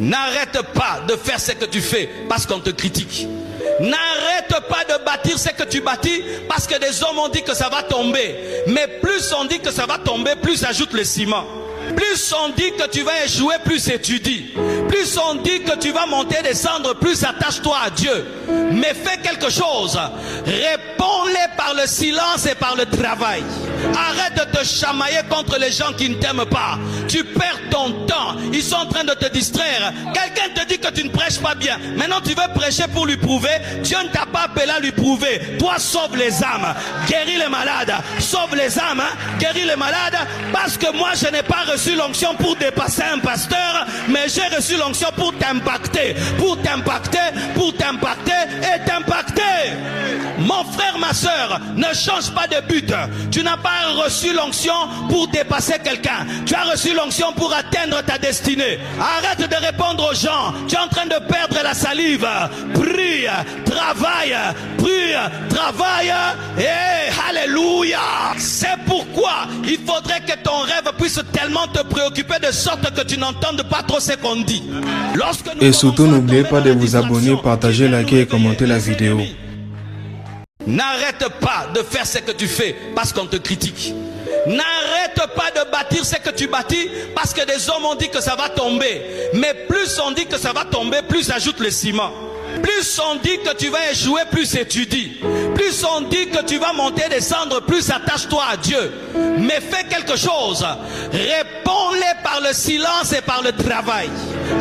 N'arrête pas de faire ce que tu fais parce qu'on te critique. N'arrête pas de bâtir ce que tu bâtis parce que des hommes ont dit que ça va tomber. Mais plus on dit que ça va tomber, plus ajoute le ciment. Plus on dit que tu vas échouer, plus étudie. Plus on dit que tu vas monter et descendre, plus attache-toi à Dieu. Mais fais quelque chose. Réponds-les par le silence et par le travail. Arrête de te chamailler contre les gens qui ne t'aiment pas. Tu perds ton temps. Ils sont en train de te distraire. Quelqu'un te dit que tu ne prêches pas bien. Maintenant tu veux prêcher pour lui prouver. Dieu ne t'a pas appelé à lui prouver. Toi sauve les âmes. Guéris les malades. Sauve les âmes. Guéris les malades. Parce que moi je n'ai pas reçu l'onction pour dépasser un pasteur. Mais j'ai reçu l'onction pour t'impacter. Pour t'impacter. Pour t'impacter et t'impacter. Mon frère, ma soeur, ne change pas de but. Tu n'as pas reçu l'onction pour dépasser quelqu'un. Tu as reçu l'onction pour atteindre ta destinée. Arrête de répondre aux gens. Tu es en train de perdre la salive. Prie, travaille, prie, travaille. Et alléluia. C'est pourquoi il faudrait que ton rêve puisse tellement te préoccuper de sorte que tu n'entendes pas trop ce qu'on dit. Et surtout, n'oubliez pas de vous abonner, partager, liker et commenter la vidéo. N'arrête pas de faire ce que tu fais parce qu'on te critique. N'arrête pas de bâtir ce que tu bâtis parce que des hommes ont dit que ça va tomber. Mais plus on dit que ça va tomber, plus ajoute le ciment. Plus on dit que tu vas échouer, plus étudie. Plus on dit que tu vas monter et descendre, plus attache-toi à Dieu. Mais fais quelque chose. Réponds-les par le silence et par le travail.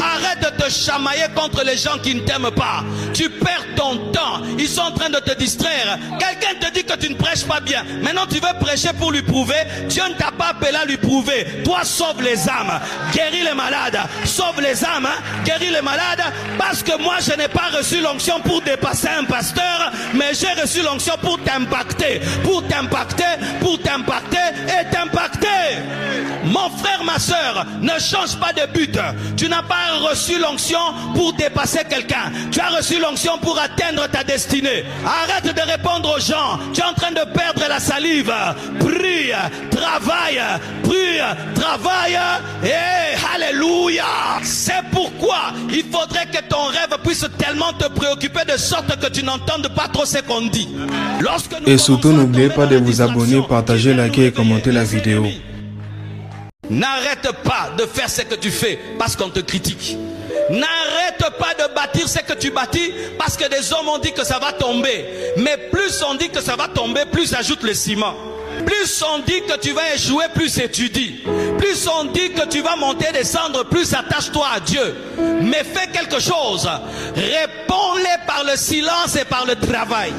Arrête de te chamailler contre les gens qui ne t'aiment pas. Tu perds ton temps. Ils sont en train de te distraire. Quelqu'un te dit que tu ne prêches pas bien. Maintenant tu veux prêcher pour lui prouver. Dieu ne t'a pas appelé à lui prouver. Toi sauve les âmes. Guéris les malades. Sauve les âmes. Guéris les malades. Parce que moi je n'ai pas reçu l'onction pour dépasser un pasteur. Mais j'ai reçu l'onction pour t'impacter. Pour t'impacter. Pour t'impacter et t'impacter. Mon frère, ma soeur, ne change pas de but. Tu n'as pas reçu l'onction pour dépasser quelqu'un. Tu as reçu l'onction pour atteindre ta destinée. Arrête de répondre aux gens. Tu es en train de perdre la salive. Prie, travaille, prie, travaille. Et alléluia. C'est pourquoi il faudrait que ton rêve puisse tellement te préoccuper de sorte que tu n'entendes pas trop ce qu'on dit. Et surtout, n'oubliez pas de vous abonner, partager, liker et commenter la vidéo. N'arrête pas de faire ce que tu fais parce qu'on te critique. N'arrête pas de bâtir ce que tu bâtis parce que des hommes ont dit que ça va tomber. Mais plus on dit que ça va tomber, plus ajoute le ciment. Plus on dit que tu vas échouer, plus étudie. Plus on dit que tu vas monter et descendre, plus attache-toi à Dieu. Mais fais quelque chose. Réponds-les par le silence et par le travail.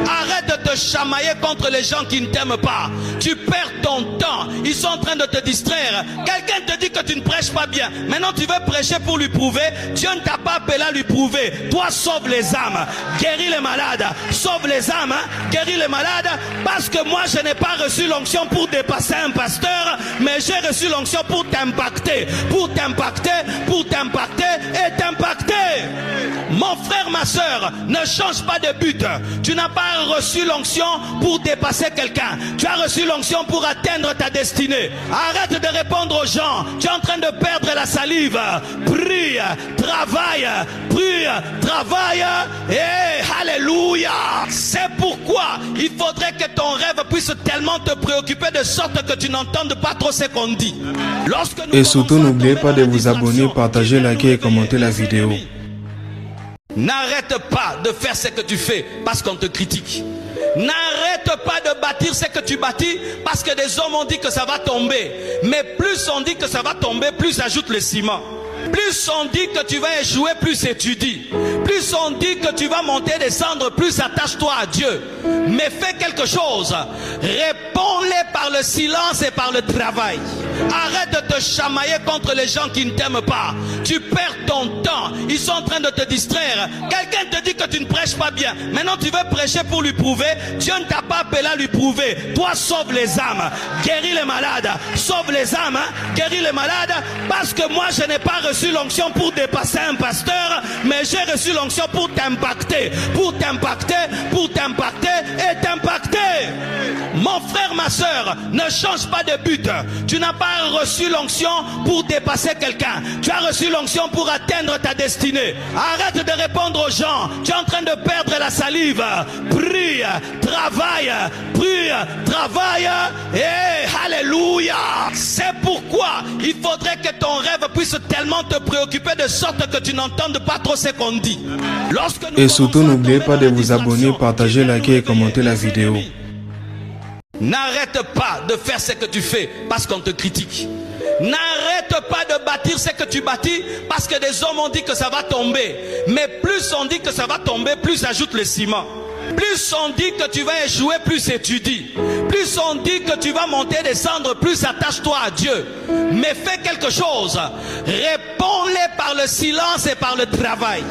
Arrête de te chamailler contre les gens qui ne t'aiment pas. Tu perds ton temps. Ils sont en train de te distraire. Quelqu'un te dit que tu ne prêches pas bien. Maintenant tu veux prêcher pour lui prouver. Dieu ne t'a pas appelé à lui prouver. Toi sauve les âmes. Guéris les malades. Sauve les âmes. Guéris les malades. Parce que moi je n'ai pas reçu l'onction pour dépasser un pasteur. Mais j'ai reçu l'onction pour t'impacter. Pour t'impacter. Pour t'impacter et t'impacter. Mon frère, ma soeur, ne change pas de but. Tu n'as pas reçu l'onction pour dépasser quelqu'un. Tu as reçu l'onction pour atteindre ta destinée. Arrête de répondre aux gens. Tu es en train de perdre la salive. Prie, travaille, prie, travaille. Et alléluia. C'est pourquoi il faudrait que ton rêve puisse tellement te préoccuper de sorte que tu n'entendes pas trop ce qu'on dit. Et surtout, n'oubliez pas de vous abonner, partager, liker et commenter la vidéo. N'arrête pas de faire ce que tu fais parce qu'on te critique. N'arrête pas de bâtir ce que tu bâtis parce que des hommes ont dit que ça va tomber. Mais plus on dit que ça va tomber, plus ajoute le ciment. Plus on dit que tu vas échouer, plus étudie. Plus on dit que tu vas monter et descendre, plus attache-toi à Dieu. Mais fais quelque chose. Réponds-les par le silence et par le travail. Arrête de te chamailler contre les gens qui ne t'aiment pas. Tu perds ton temps. Ils sont en train de te distraire. Quelqu'un te dit que tu ne prêches pas bien. Maintenant tu veux prêcher pour lui prouver. Dieu ne t'a pas appelé à lui prouver. Toi sauve les âmes. Guéris les malades. Sauve les âmes. Guéris les malades. Parce que moi je n'ai pas reçu l'onction pour dépasser un pasteur. Mais j'ai reçu l'onction pour t'impacter. Pour t'impacter. Pour t'impacter et t'impacter. Mon frère, ma soeur, ne change pas de but. Tu n'as pas pas reçu l'onction pour dépasser quelqu'un. Tu as reçu l'onction pour atteindre ta destinée. Arrête de répondre aux gens. Tu es en train de perdre la salive. Prie, travaille, et alléluia. C'est pourquoi il faudrait que ton rêve puisse tellement te préoccuper de sorte que tu n'entendes pas trop ce qu'on dit. Et surtout, n'oubliez pas de vous abonner, partager, liker et commenter la vidéo. N'arrête pas de faire ce que tu fais parce qu'on te critique. N'arrête pas de bâtir ce que tu bâtis parce que des hommes ont dit que ça va tomber. Mais plus on dit que ça va tomber, plus ajoute le ciment. Plus on dit que tu vas échouer, plus étudie. Plus on dit que tu vas monter, descendre, plus attache-toi à Dieu. Mais fais quelque chose. Réponds-les par le silence et par le travail.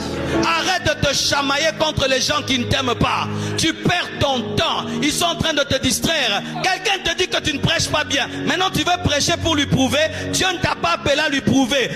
Arrête de te chamailler contre les gens qui ne t'aiment pas. Tu perds ton temps. Ils sont en train de te distraire. Quelqu'un te dit que tu ne prêches pas bien. Maintenant tu veux prêcher pour lui prouver. Dieu ne t'a pas appelé à lui prouver.